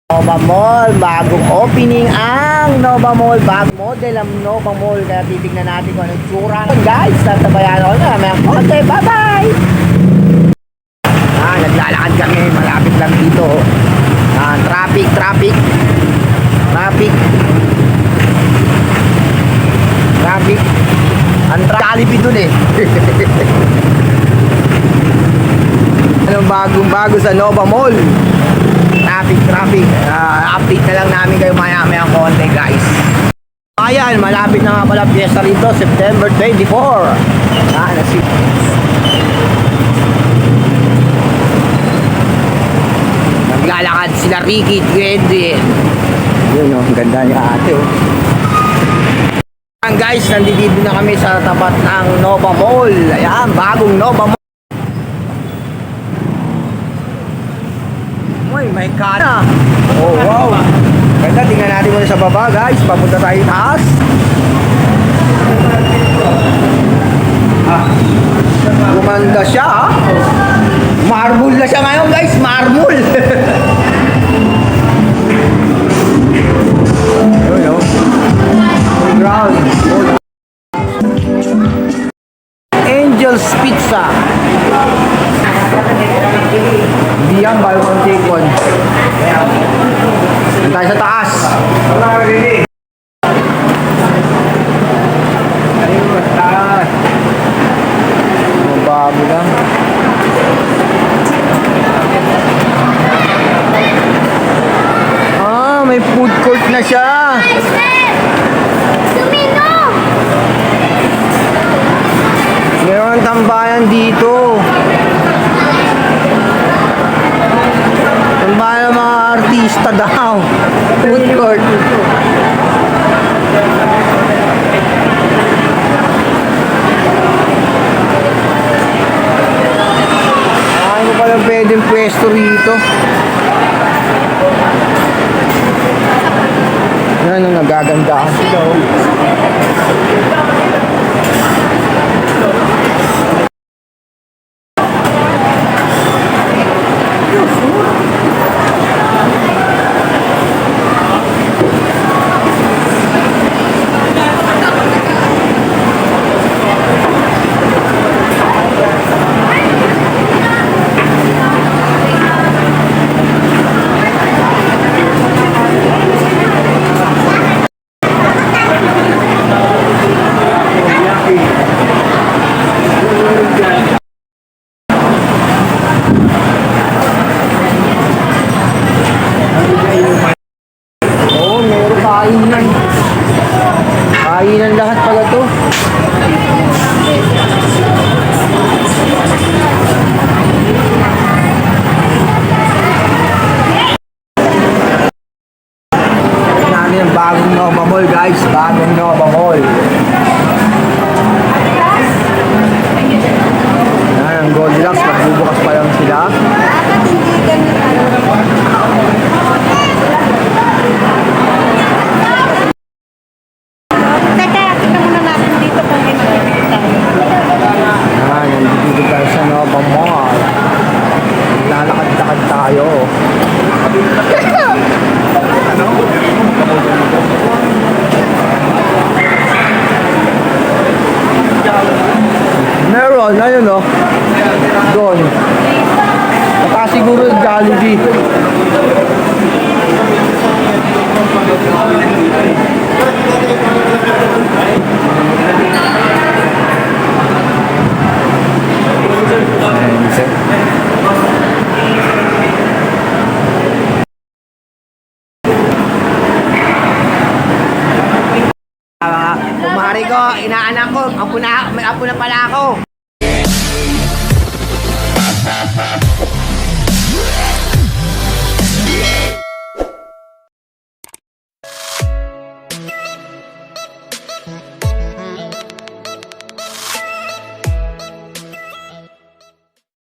Nova Mall, bagong opening ang Nova Mall, bagong model ang Nova Mall, kaya titignan natin kung anong tsura. Guys, tatabayan ako na, may konti, bye-bye! Naglalakad kami, malapit lang dito. Traffic. Ang Jollibee dun eh. Anong bagong-bago sa Nova Mall? Traffic. Update na lang namin kayo maya konti, guys. Ayan, malapit na nga pala piyesta rito, September 24. Naglalakad sila Ricky, Twende. Yun o, ganda niya ate o. Ayan guys, nandito na kami sa tapat ng Nova Mall. Ayan, bagong Nova Mall. May kana. Oh wow. Ganda, tingnan natin muna sa baba guys. Papunta tayo taas. Gumanda siya. Marble na siya ngayon guys. Marble. Ground. Angel's Pizza. Hindi yan, buy one take one. Yan tayo sa taas. Ayun, taas. Mabago lang. May food court na siya. Meron tambayan dito. Tambayan ng mga artista daw. Food court. Ano pala pwedeng pwesto rito? Yan ang nagagandaan sila. Kainan lahat pala to. Namin ang bagong Nova Mall guys. Bagong Nova Mall. Yan ang Goldilocks. Magbubukas pa lang sila. Lalakad-lakad tayo. Meron, ayun o. Doon. Baka siguro Jollibee. Kumari ko, inaanak ko, may apo na pala ako.